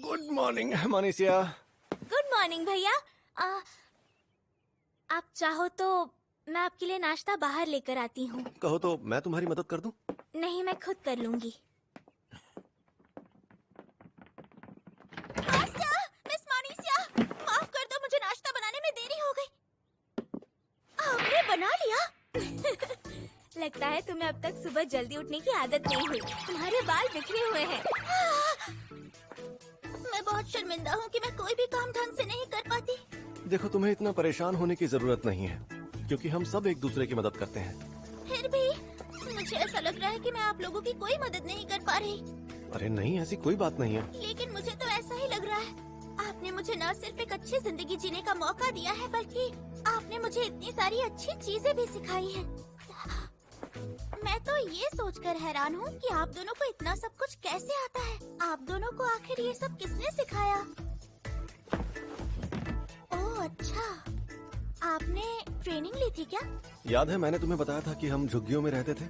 Good morning Manisha. Good morning भैया। आप चाहो तो मैं आपके लिए नाश्ता बाहर लेकर आती हूँ। कहो तो मैं तुम्हारी मदद कर दूं? नहीं, मैं खुद कर लूंगी। मिस मनीषा, माफ कर दो, मुझे नाश्ता बनाने में देरी हो गई। आपने बना लिया? लगता है तुम्हें अब तक सुबह जल्दी उठने की आदत नहीं हुई। तुम्हारे बाल बिखरे हुए हैं। मैं बहुत शर्मिंदा हूँ कि मैं कोई भी काम ढंग से नहीं कर पाती। देखो, तुम्हें इतना परेशान होने की जरूरत नहीं है, क्योंकि हम सब एक दूसरे की मदद करते हैं। फिर भी मुझे ऐसा लग रहा है कि मैं आप लोगों की कोई मदद नहीं कर पा रही। अरे नहीं, ऐसी कोई बात नहीं है। लेकिन मुझे तो ऐसा ही लग रहा है। आपने मुझे न सिर्फ एक अच्छी जिंदगी जीने का मौका दिया है, बल्कि आपने मुझे इतनी सारी अच्छी चीजें भी सिखाई हैं। मैं तो ये सोचकर हैरान हूँ कि आप दोनों को इतना सब कुछ कैसे आता है। आप दोनों को आखिर ये सब किसने सिखाया? ओह अच्छा, आपने ट्रेनिंग ली थी क्या? याद है मैंने तुम्हें बताया था कि हम झुग्गियों में रहते थे।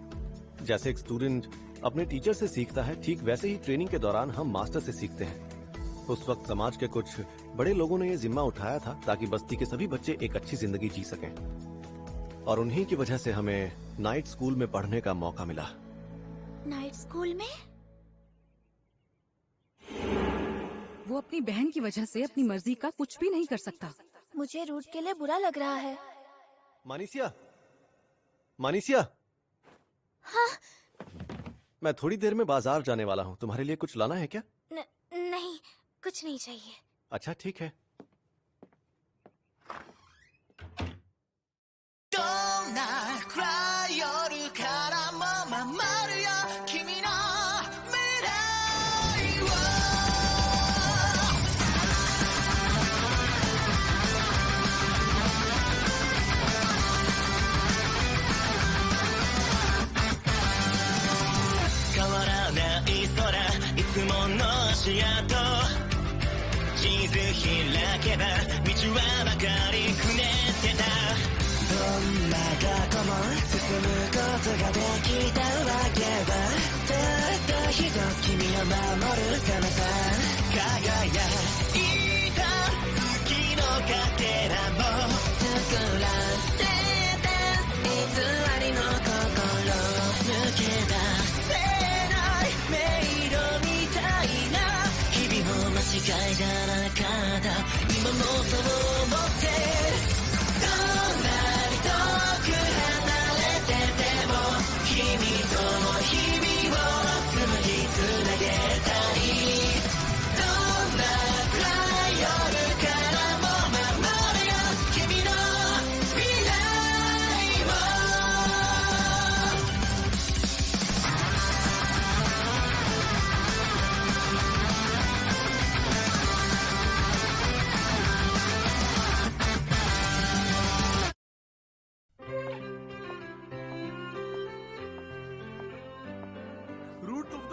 जैसे एक स्टूडेंट अपने टीचर से सीखता है, ठीक वैसे ही ट्रेनिंग के दौरान हम मास्टर से सीखते हैं। उस वक्त समाज के कुछ बड़े लोगों ने ये जिम्मा उठाया था ताकि बस्ती के सभी बच्चे एक अच्छी जिंदगी जी सकें, और उन्हीं की वजह से हमें नाइट स्कूल में पढ़ने का मौका मिला। नाइट स्कूल में? वो अपनी बहन की वजह से अपनी मर्जी का कुछ भी नहीं कर सकता। मुझे रूट के लिए बुरा लग रहा है। मनीषा, मनीषा। हाँ? मैं थोड़ी देर में बाजार जाने वाला हूँ, तुम्हारे लिए कुछ लाना है क्या? नहीं, कुछ नहीं चाहिए। अच्छा ठीक है।地図開けば道はばかりくねってた。どんな過去も進むことができたわけだ。たった一つ君を守るためさ。輝いた月のかけらも作られた偽りの心抜け出せない迷路みたいな間違いじゃなかった。今もそう思ってどんなに遠く離れてても君との日々を紡ぎつなげたい。どんな暗い夜からも守るよ君の未来を。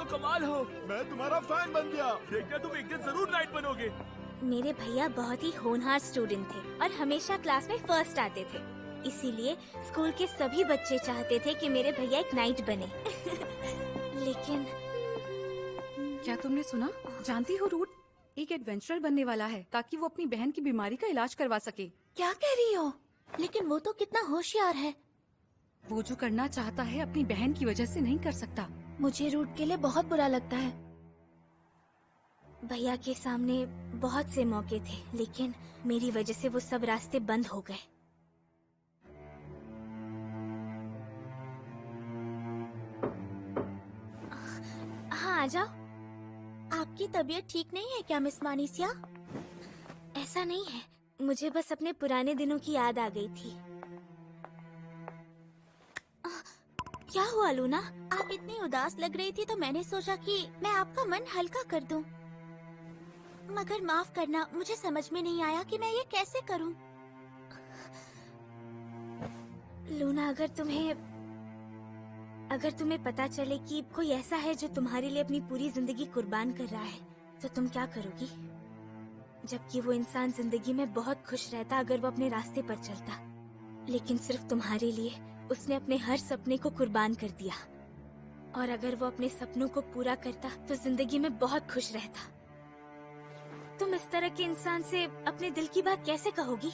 कमाल हो, मैं तुम्हारा फैन बन गया। देखना तुम एक दिन जरूर नाइट बनोगे। मेरे भैया बहुत ही होनहार स्टूडेंट थे और हमेशा क्लास में फर्स्ट आते थे। इसीलिए स्कूल के सभी बच्चे चाहते थे कि मेरे भैया एक नाइट बने। लेकिन क्या तुमने सुना? जानती हो रूट एक एडवेंचरर बनने वाला है ताकि वो अपनी बहन की बीमारी का इलाज करवा सके। क्या कह रही हो? लेकिन वो तो कितना होशियार है। वो जो करना चाहता है अपनी बहन की वजह से नहीं कर सकता। मुझे रूट के लिए बहुत बुरा लगता है। भैया के सामने बहुत से मौके थे, लेकिन मेरी वजह से वो सब रास्ते बंद हो गए। हाँ, आ जाओ। आपकी तबीयत ठीक नहीं है क्या मिस मानीसिया? ऐसा नहीं है, मुझे बस अपने पुराने दिनों की याद आ गई थी। क्या हुआ लूना? आप इतनी उदास लग रही थी तो मैंने सोचा कि मैं आपका मन हल्का कर दूं। मगर माफ करना, मुझे समझ में नहीं आया कि मैं ये कैसे करूं। लूना, अगर तुम्हें पता चले कि कोई ऐसा है जो तुम्हारे लिए अपनी पूरी जिंदगी कुर्बान कर रहा है, तो तुम क्या करोगी? जबकि वो इंसान जिंदगी में बहुत खुश रहता अगर वो अपने रास्ते पर चलता, लेकिन सिर्फ तुम्हारे लिए उसने अपने हर सपने को कुर्बान कर दिया। और अगर वो अपने सपनों को पूरा करता तो जिंदगी में बहुत खुश रहता। तुम इस तरह के इंसान से अपने दिल की बात कैसे कहोगी?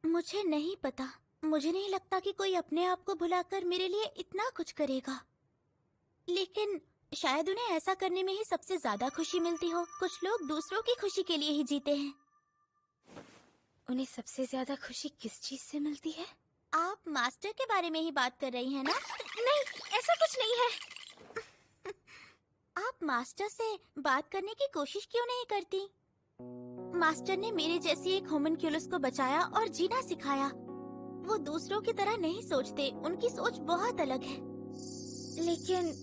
मुझे नहीं पता। मुझे नहीं लगता कि कोई अपने आप को भुलाकर मेरे लिए इतना कुछ करेगा। लेकिन शायद उन्हें ऐसा करने में ही सबसे ज्यादा खुशी मिलती हो। कुछ लोग दूसरों की खुशी के लिए ही जीते हैं। उन्हें सबसे ज्यादा खुशी किस चीज से मिलती है? आप मास्टर के बारे में ही बात कर रही हैं ना? नहीं, ऐसा कुछ नहीं है। आप मास्टर से बात करने की कोशिश क्यों नहीं करती? मास्टर ने मेरे जैसी एक होमनक्यूलस को बचाया और जीना सिखाया। वो दूसरों की तरह नहीं सोचते, उनकी सोच बहुत अलग है। लेकिन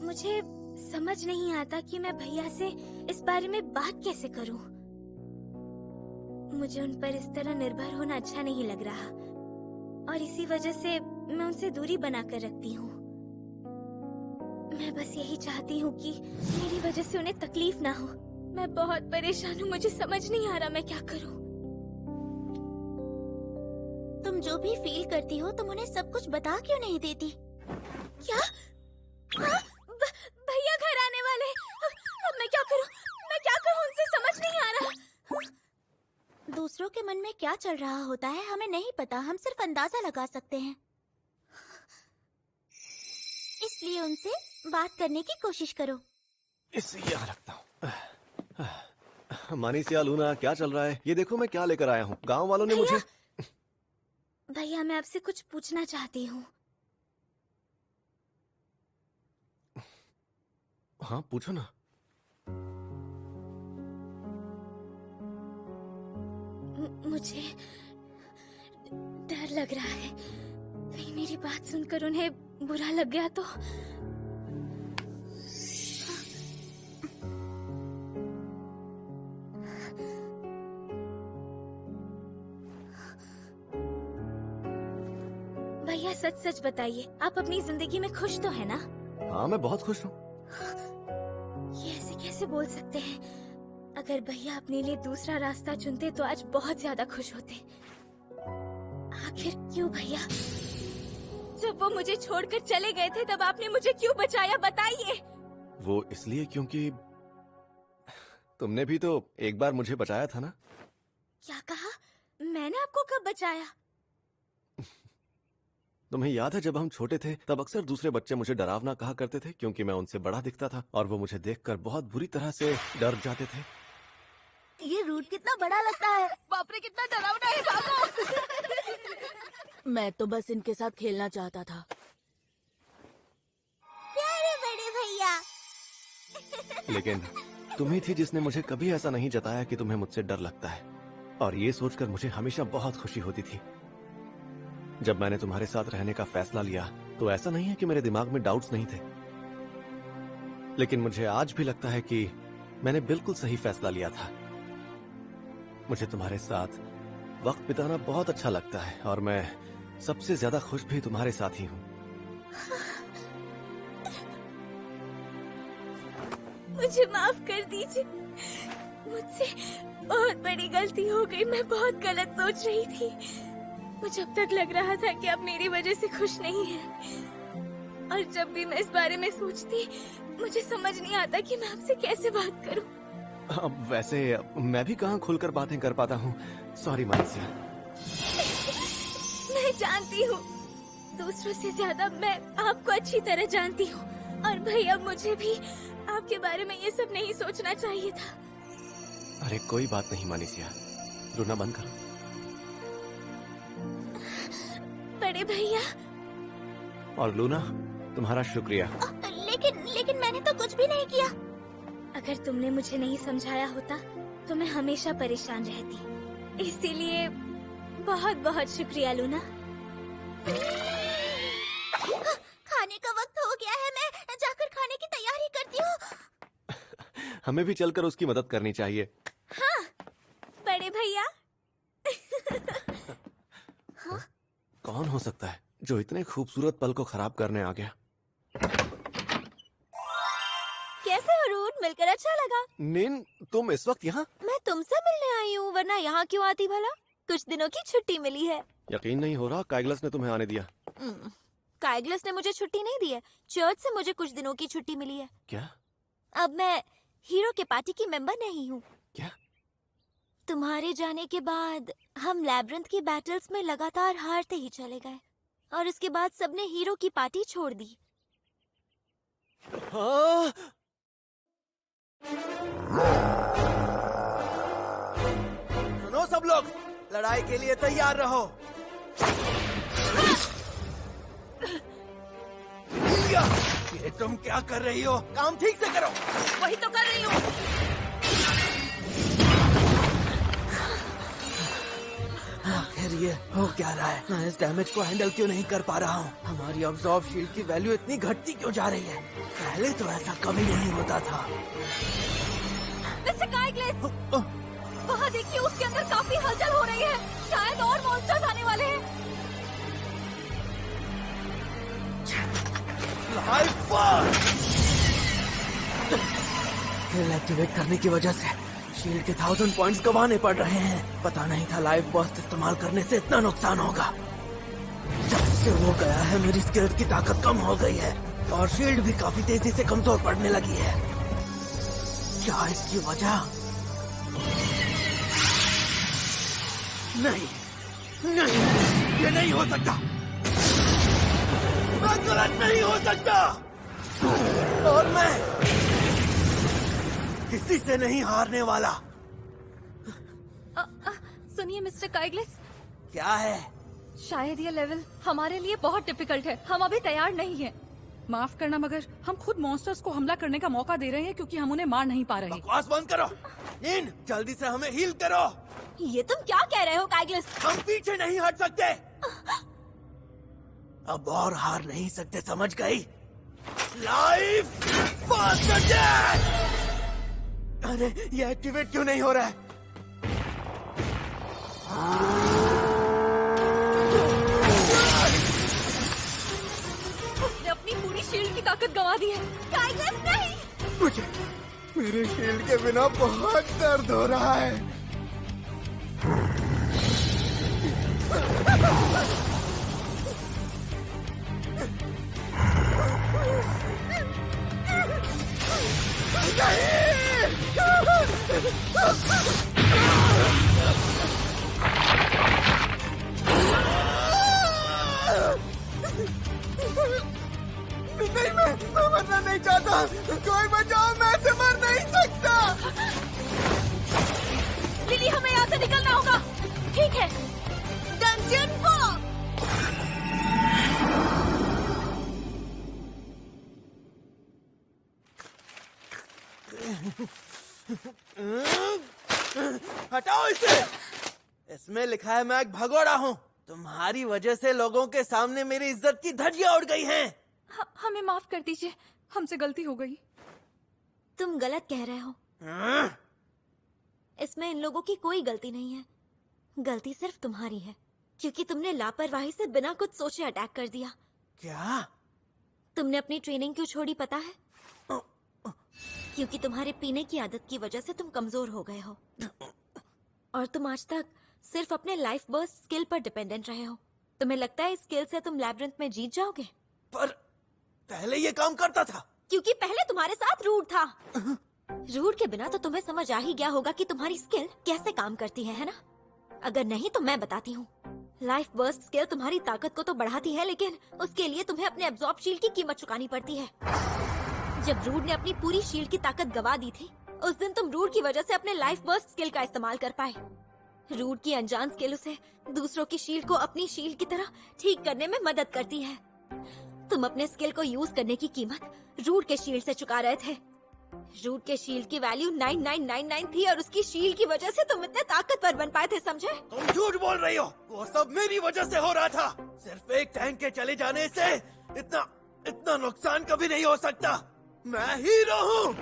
मुझे समझ नहीं आता कि मैं भैया से इस बारे में बात कैसे करूं। मुझे उन पर इस तरह निर्भर होना अच्छा नहीं लग रहा और इसी वजह से मैं उनसे दूरी बनाकर रखती हूँ। मैं बस यही चाहती हूँ कि मेरी वजह से उन्हें तकलीफ ना हो। मैं बहुत परेशान हूँ, मुझे समझ नहीं आ रहा मैं क्या करूँ। तुम जो भी फील करती हो तुम उन्हें सब कुछ बता क्यों नहीं देती? क्या? हाँ? भैया घर आने वाले। अब मैं क्या करूँ? मैं क्या कहूँ उनसे, समझ नहीं आ रहा। दूसरों के मन में क्या चल रहा होता है हमें नहीं पता, हम सिर्फ अंदाजा लगा सकते हैं। इसलिए उनसे बात करने की कोशिश करो। इसे यहाँ रखता हूँ। मानीसिया, लूना, क्या चल रहा है? ये देखो मैं क्या लेकर आया हूँ। गांव वालों ने मुझे। भैया मैं आपसे कुछ पूछना चाहती हूँ। हाँ पूछो ना। मुझे डर लग रहा है, कहीं मेरी बात सुनकर उन्हें बुरा लग गया तो। भैया सच सच बताइए, आप अपनी जिंदगी में खुश तो है ना? हाँ मैं बहुत खुश हूँ। ये ऐसे कैसे बोल सकते हैं? अगर भैया अपने लिए दूसरा रास्ता चुनते तो आज बहुत ज्यादा खुश होते। आखिर क्यों भैया? जब वो मुझे छोड़कर चले गए थे तब आपने मुझे क्यों बचाया, बताइए। वो इसलिए क्योंकि तुमने भी तो एक बार मुझे बचाया था ना। क्या कहा? मैंने आपको कब बचाया? तुम्हें याद है जब हम छोटे थे तब अक्सर दूसरे बच्चे मुझे डरावना कहा करते थे क्योंकि मैं उनसे बड़ा दिखता था और वो मुझे देखकर बहुत बुरी तरह से डर जाते थे। ये रूट कितना बड़ा लगता है। बाप रे, कितना डरावना है बाबू। मैं तो बस इनके साथ खेलना चाहता था। प्यारे बड़े भैया। लेकिन तुम ही थी जिसने मुझे कभी ऐसा नहीं जताया कि तुम्हें मुझसे डर लगता है, और ये सोचकर मुझे हमेशा बहुत खुशी होती थी। जब मैंने तुम्हारे साथ रहने का फैसला लिया तो ऐसा नहीं है कि मेरे दिमाग में डाउट्स नहीं थे, लेकिन मुझे आज भी लगता है कि मैंने बिल्कुल सही फैसला लिया था। मुझे तुम्हारे साथ वक्त बिताना बहुत अच्छा लगता है और मैं सबसे ज्यादा खुश भी तुम्हारे साथ ही हूँ। मुझे माफ कर दीजिए, मुझसे बहुत बड़ी गलती हो गई। मैं बहुत गलत सोच रही थी। मुझे अब तक लग रहा था कि आप मेरी वजह से खुश नहीं हैं। और जब भी मैं इस बारे में सोचती मुझे समझ नहीं आता कि मैं आपसे कैसे बात करूं। अब वैसे मैं भी कहाँ खुलकर बातें कर पाता हूँ। सॉरी मानसिया। मैं जानती हूँ, दूसरों से ज्यादा मैं आपको अच्छी तरह जानती हूँ। और भैया मुझे भी आपके बारे में ये सब नहीं सोचना चाहिए था। अरे कोई बात नहीं मानसिया, रोना बंद करो। बड़े भैया। और लूना, तुम्हारा शुक्रिया। लेकिन मैंने तो कुछ भी नहीं किया। अगर तुमने मुझे नहीं समझाया होता तो मैं हमेशा परेशान रहती। इसीलिए बहुत बहुत शुक्रिया लूना। खाने का वक्त हो गया है, मैं जाकर खाने की तैयारी करती हूँ। हमें भी चलकर उसकी मदद करनी चाहिए। हाँ बड़े भैया। कौन हो सकता है जो इतने खूबसूरत पल को खराब करने आ गया? कैसे हो रूट? मिलकर अच्छा लगा। नीन, तुम इस वक्त यहाँ? मैं तुमसे मिलने आई हूँ, वरना यहाँ क्यों आती भला? कुछ दिनों की छुट्टी मिली है। यकीन नहीं हो रहा, काइगलस ने तुम्हें आने दिया। काइगलस ने मुझे छुट्टी नहीं दी है, चर्च से मुझे कुछ दिनों की छुट्टी मिली है। क्या? अब मैं हीरो के पार्टी की मेंबर नहीं हूँ। क्या? तुम्हारे जाने के बाद हम लैब्रिंथ की बैटल्स में लगातार हारते ही चले गए और उसके बाद सबने हीरो की पार्टी छोड़ दी। हाँ? सुनो सब लोग, लड़ाई के लिए तैयार रहो। ये तुम क्या कर रही हो? काम ठीक से करो। वही तो कर रही हूँ। आखिर ये हो क्या रहा है? मैं इस डैमेज को हैंडल क्यों नहीं कर पा रहा हूँ? हमारी अब्जॉर्ब शील्ड की वैल्यू इतनी घटती क्यों जा रही है? पहले तो ऐसा कभी नहीं होता था। मिस्टर काइग्लिस, वहाँ देखिए, उसके अंदर काफी हलचल हो रही है। शायद और मॉन्स्टर्स आने वाले हैं। स्किल एक्टिवेट करने की वजह से शील्ड के 1000 पॉइंट्स गंवाने पड़ रहे हैं। पता नहीं था लाइफ बर्स्ट इस्तेमाल करने से इतना नुकसान होगा। जब से वो गया है मेरी स्किल्स की ताकत कम हो गई है और शील्ड भी काफी तेजी से कमजोर पड़ने लगी है। क्या इसकी वजह? नहीं नहीं, ये नहीं हो सकता। मैं गलत नहीं हो सकता और मैं किसी से नहीं हारने वाला। सुनिए मिस्टर काइग्लिस, क्या है? शायद ये लेवल हमारे लिए बहुत डिफिकल्ट है। हम अभी तैयार नहीं हैं। माफ करना, मगर हम खुद मॉन्स्टर्स को हमला करने का मौका दे रहे हैं क्योंकि हम उन्हें मार नहीं पा रहे। बकवास बंद करो। इन जल्दी से हमें हील करो। ये तुम क्या कह रहे हो काइग्लिस? हम पीछे नहीं हट सकते। अब और हार नहीं सकते, समझ गई? Life fast attack! अरे ये एक्टिवेट क्यों नहीं हो रहा है? उसने अपनी पूरी शील्ड की ताकत गंवा दी है। काइग्लिस नहीं! मुझे मेरे शील्ड के बिना बहुत दर्द हो रहा है। नहीं, मैं मरना नहीं चाहता। कोई बचाओ, मैं ऐसे मर नहीं सकता। लिली, हमें यहाँ से निकलना होगा। ठीक है, डंजन वॉक। हटाओ इसे। इसमें लिखा है मैं एक भगोड़ा हूँ। तुम्हारी वजह से लोगों के सामने मेरी इज्जत की धज्जियां उड़ गई हैं। हमें माफ कर दीजिए, हमसे गलती हो गई। तुम गलत कह रहे हो। इसमें इन लोगों की कोई गलती नहीं है। गलती सिर्फ तुम्हारी है क्योंकि तुमने लापरवाही से बिना कुछ सोचे अटैक कर दिया। क्या? तुमने अपनी ट्रेनिंग क्यों छोड़ी पता है? क्योंकि तुम्हारे पीने की आदत की वजह से तुम कमजोर हो गए हो और तुम आज तक सिर्फ अपने लाइफ बर्स्ट स्किल पर डिपेंडेंट रहे हो। तुम्हें लगता है इस स्किल से तुम लैब्रिंथ में जीत जाओगे? पर पहले ये काम करता था। क्योंकि पहले तुम्हारे साथ रूट था। रूट के बिना तो तुम्हें समझ आ ही गया होगा कि तुम्हारी स्किल कैसे काम करती है ना? अगर नहीं तो मैं बताती हूँ। लाइफ बर्स्ट स्किल तुम्हारी ताकत को तो बढ़ाती है, लेकिन उसके लिए तुम्हें अपने एब्जॉर्ब शील्ड की कीमत चुकानी पड़ती है। जब रूट ने अपनी पूरी शील्ड की ताकत गवा दी थी, उस दिन तुम रूट की वजह से अपने लाइफ बर्स्ट स्किल का इस्तेमाल कर पाए। रूट की अनजान स्किल उसे दूसरों की शील्ड को अपनी शील्ड की तरह ठीक करने में मदद करती है। तुम अपने स्किल को यूज करने की कीमत रूट के शील्ड से चुका रहे थे। रूट के शील्ड की वैल्यू 9999 थी और उसकी शील्ड की वजह से तुम इतने ताकतवर बन पाए थे, समझे? तुम झूठ बोल रही हो। वो सब मेरी वजह से हो रहा था। सिर्फ एक टैंक के चले जाने से इतना नुकसान कभी नहीं हो सकता। मैं हीरो हूँ।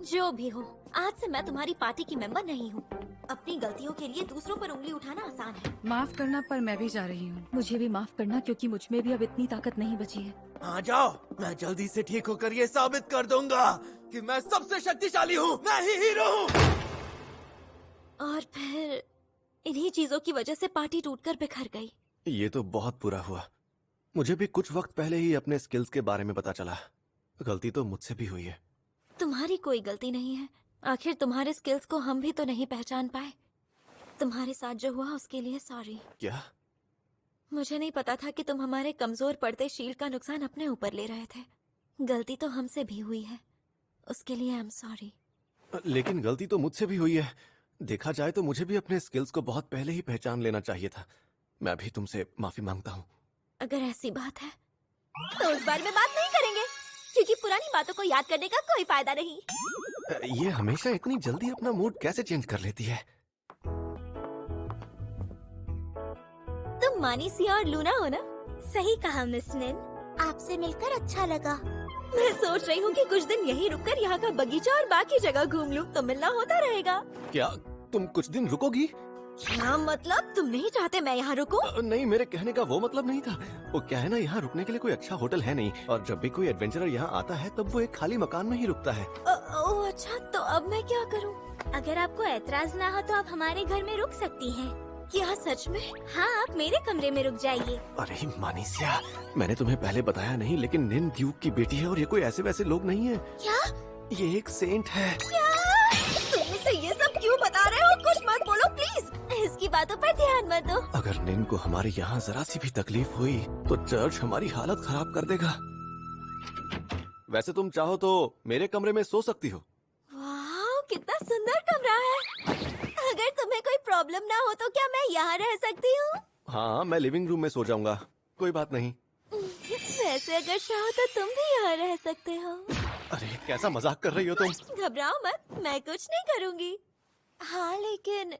जो भी हो, आज से मैं तुम्हारी पार्टी की मेंबर नहीं हूँ। अपनी गलतियों के लिए दूसरों पर उंगली उठाना आसान है। माफ करना, पर मैं भी जा रही हूँ। मुझे भी माफ करना क्योंकि मुझ में भी अब इतनी ताकत नहीं बची है। आ जाओ, मैं जल्दी से ठीक होकर ये साबित कर दूंगा कि मैं सबसे शक्तिशाली हूँ। मैं ही हीरो हूँ। और फिर इन्हीं चीजों की वजह से पार्टी टूटकर बिखर गई। ये तो बहुत बुरा हुआ। मुझे भी कुछ वक्त पहले ही अपने स्किल्स के बारे में पता चला। गलती तो मुझसे भी हुई है। तुम्हारी कोई गलती नहीं है। आखिर तुम्हारे स्किल्स को हम भी तो नहीं पहचान पाए। तुम्हारे साथ जो हुआ उसके लिए सॉरी। क्या? मुझे नहीं पता था कि तुम हमारे कमजोर पड़ते शील्ड का नुकसान अपने ऊपर ले रहे थे। गलती तो हमसे भी हुई है, उसके लिए आई एम सॉरी। लेकिन गलती तो मुझसे भी हुई है। देखा जाए तो मुझे भी अपने स्किल्स को बहुत पहले ही पहचान लेना चाहिए था। मैं भी तुमसे माफी मांगता हूँ। अगर ऐसी बात है तो उस बारे में बात नहीं करेंगे, क्योंकि पुरानी बातों को याद करने का कोई फायदा नहीं। ये हमेशा इतनी जल्दी अपना मूड कैसे चेंज कर लेती है? तुम मानीसिया और लूना हो ना? सही कहा मिस निन। आपसे मिलकर अच्छा लगा। मैं सोच रही हूँ कि कुछ दिन यहीं रुककर यहाँ का बगीचा और बाकी जगह घूम लूँ, तो मिलना होता रहेगा। क्या तुम कुछ दिन रुकोगी? क्या मतलब? तुम नहीं चाहते मैं यहाँ रुकूं? नहीं, मेरे कहने का वो मतलब नहीं था। वो क्या है ना, यहाँ रुकने के लिए कोई अच्छा होटल है नहीं, और जब भी कोई एडवेंचरर यहाँ आता है तब वो एक खाली मकान में ही रुकता है। ओह अच्छा, तो अब मैं क्या करूँ? अगर आपको ऐतराज ना हो तो आप हमारे घर में रुक सकती हैं। क्या सच में? हाँ, आप मेरे कमरे में रुक जाइए। अरे मानीसिया, मैंने तुम्हें पहले बताया नहीं, लेकिन निन ड्यूक की बेटी है और ये कोई ऐसे वैसे लोग नहीं है। क्या? ये एक सेंट है। क्या? तुम मुझे ये सब क्यों बता रहे हो? कुछ मत बोलो प्लीज। इसकी बातों पर ध्यान मत दो। अगर निन को हमारे यहाँ जरा सी भी तकलीफ हुई तो चर्च हमारी हालत खराब कर देगा। वैसे तुम चाहो तो मेरे कमरे में सो सकती हो। वाह, कितना सुंदर कमरा है। अगर तुम्हें कोई प्रॉब्लम ना हो तो क्या मैं यहाँ रह सकती हूँ? हाँ, मैं लिविंग रूम में सो जाऊंगा, कोई बात नहीं। वैसे अगर चाहो तो तुम भी यहाँ रह सकते हो। अरे कैसा मजाक कर रही हो तुम? घबराओ मत, मैं कुछ नहीं करूँगी। हाँ, लेकिन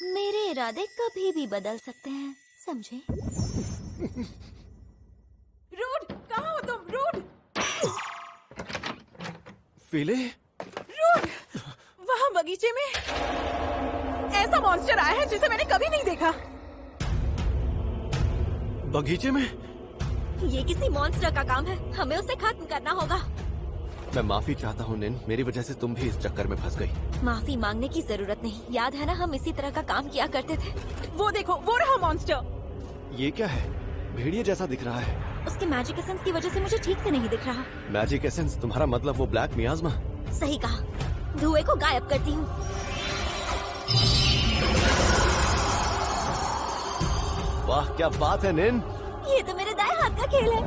मेरे इरादे कभी भी बदल सकते हैं, समझे? रूड, कहाँ हो तुम? रूड, फीले? रूड, वहाँ बगीचे में ऐसा मॉन्स्टर आया है जिसे मैंने कभी नहीं देखा। बगीचे में? ये किसी मॉन्स्टर का काम है, हमें उसे खत्म करना होगा। मैं माफी चाहता हूँ निन, मेरी वजह से तुम भी इस चक्कर में फंस गई। माफी मांगने की जरूरत नहीं, याद है ना हम इसी तरह का काम किया करते थे। वो देखो, वो रहा मॉन्स्टर। ये क्या है? भेड़िए जैसा दिख रहा है। उसके मैजिक एसेंस की वजह से मुझे ठीक से नहीं दिख रहा। Magic essence? तुम्हारा मतलब वो ब्लैक मियाज़मा? सही कहा, धुएं को गायब करती हूँ। वाह क्या बात है निन। ये तो मेरे दाएं हाथ का खेल है।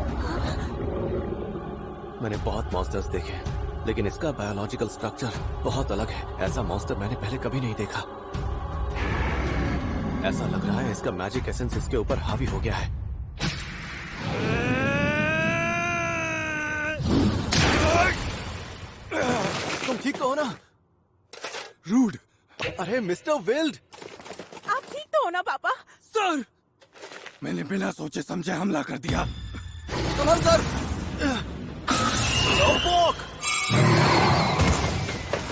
मैंने बहुत मॉन्स्टर्स देखे, लेकिन इसका बायोलॉजिकल स्ट्रक्चर बहुत अलग है। ऐसा मॉन्स्टर मैंने पहले कभी नहीं देखा। ऐसा लग रहा है इसका मैजिक एसेंस इसके ऊपर हावी हो गया है। तुम ठीक तो हो ना? रूड, अरे मिस्टर विल्ड, आप ठीक तो हो ना पापा? सर, मैंने बिना सोचे समझे हमला कर दिया। कमर सर।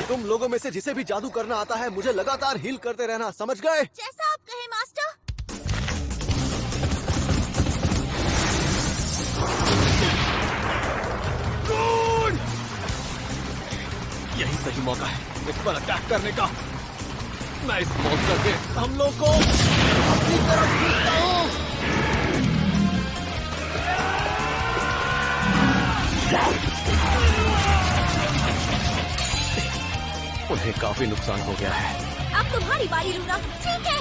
तुम लोगों में से जिसे भी जादू करना आता है मुझे लगातार हील करते रहना, समझ गए? जैसा आप कहे मास्टर। यही सही मौका है इस पर अटैक करने का। मैं इस मॉन्स्टर से हम लोग को अपनी तरफ खींचता हूँ। उन्हें काफी नुकसान हो गया है। अब तुम्हारी बारी लूना, ठीक है?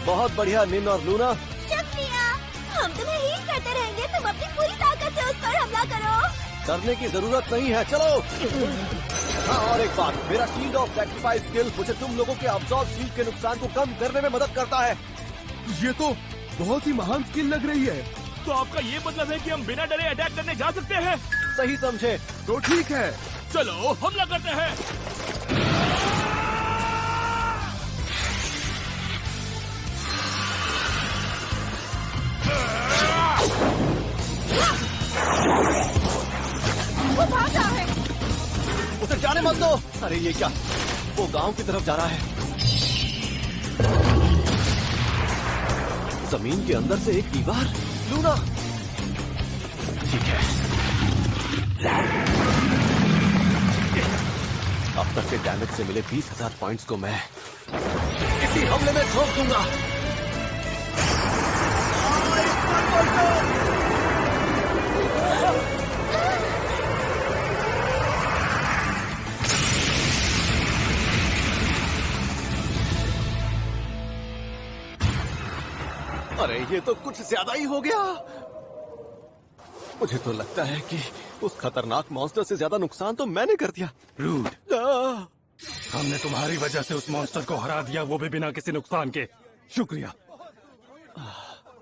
बहुत बढ़िया निन और लूना। शुक्रिया, हम तुम्हें हील करते रहेंगे। तुम अपनी पूरी ताकत से उस पर हमला करो। करने की जरूरत नहीं है, चलो। हाँ, और एक बात, मेरा शील्ड ऑफ सैक्रिफाइस स्किल मुझे तुम लोगों के अब्सॉर्ब शील्ड के नुकसान को कम करने में मदद करता है। ये तो बहुत ही महान स्किल लग रही है। तो आपका ये मतलब है कि हम बिना डरे अटैक करने जा सकते हैं? सही समझे। तो ठीक है, चलो हमला करते हैं। वो भाग रहा है। उसे जाने मत दो। अरे ये क्या, वो गांव की तरफ जा रहा है। जमीन के अंदर से एक दीवार। लूना, ठीक है। अब तक के डैमेज से मिले 20,000 पॉइंट्स को मैं इसी हमले में ठोक दूंगा। अरे ये तो कुछ ज्यादा ही हो गया। मुझे तो लगता है कि उस खतरनाक मॉन्स्टर से ज्यादा नुकसान तो मैंने कर दिया। रूड, हमने तुम्हारी वजह से उस मॉन्स्टर को हरा दिया, वो भी बिना किसी नुकसान के। शुक्रिया।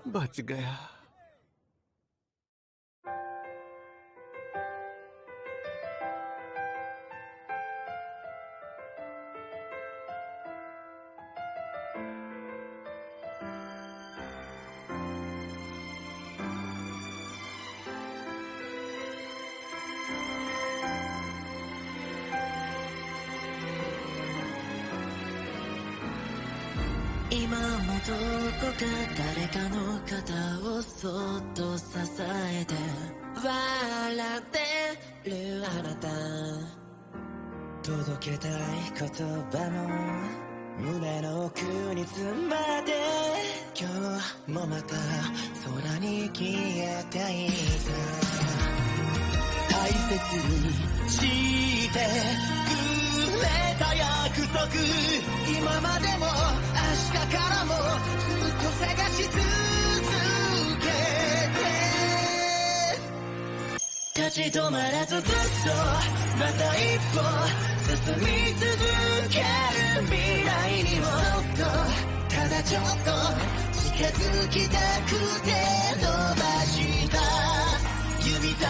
बच गया।今もどこか誰かの肩をそっと支えて笑ってるあなた、届けたい言葉の胸の奥に詰まって今日もまた空に消えていた、大切にしてくれた約束、今までも明日からもずっと探し続けて、立ち止まらずずっとまた一歩進み続ける未来にもただちょっと近づきたくて伸ばした指先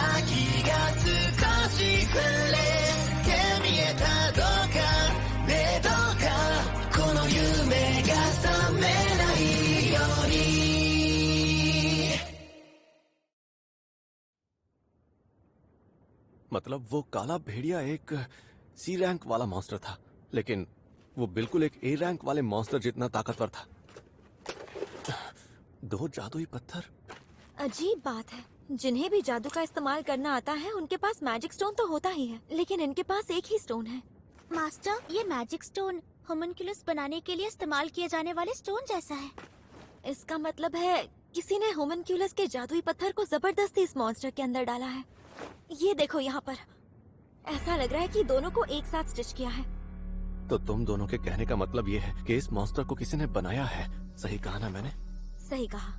が少し触れて見えた、どうかね、どうかこの夢が覚めないように。मतलब वो काला भेड़िया एक सी रैंक वाला मॉन्स्टर था, लेकिन वो बिल्कुल एक ए रैंक वाले मॉन्स्टर जितना ताकतवर था। दो जादुई पत्थर। अजीब बात है, जिन्हें भी जादू का इस्तेमाल करना आता है उनके पास मैजिक स्टोन तो होता ही है, लेकिन इनके पास एक ही स्टोन है। मास्टर, ये मैजिक स्टोन होमनक्यूलस बनाने के लिए इस्तेमाल किए जाने वाले स्टोन जैसा है। इसका मतलब है किसी ने होमनक्यूलस के जादुई पत्थर को जबरदस्ती इस मॉन्स्टर के अंदर डाला है। ये देखो यहाँ पर, ऐसा लग रहा है कि दोनों को एक साथ स्टिच किया है। तो तुम दोनों के कहने का मतलब ये है कि इस मॉन्स्टर को किसी ने बनाया है। सही कहा ना मैंने? सही कहा।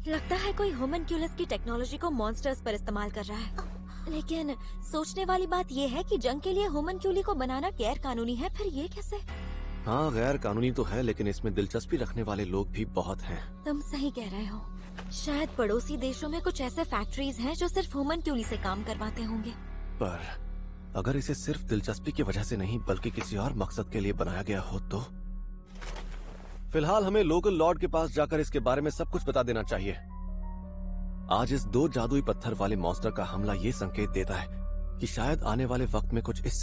लगता है कोई होमनक्यूलस की टेक्नोलॉजी को मॉन्स्टर्स पर इस्तेमाल कर रहा है। लेकिन सोचने वाली बात ये है कि जंग के लिए होमनक्यूली को बनाना गैर कानूनी है, फिर ये कैसे? हाँ, गैर कानूनी तो है, लेकिन इसमें दिलचस्पी रखने वाले लोग भी बहुत हैं। तुम सही कह रहे हो। शायद पड़ोसी देशों में कुछ ऐसे फैक्ट्रीज हैं जो सिर्फ होमनक्यूली से काम करवाते होंगे। पर अगर इसे सिर्फ दिलचस्पी की वजह से नहीं बल्कि किसी और मकसद के लिए बनाया गया हो तो? फिलहाल हमें लोकल लॉर्ड के पास जाकर इसके बारे में सब कुछ बता देना चाहिए। आज इस दो जादुई पत्थर वाले मॉन्स्टर का हमला ये संकेत देता है कि शायद आने वाले वक्त में कुछ इससे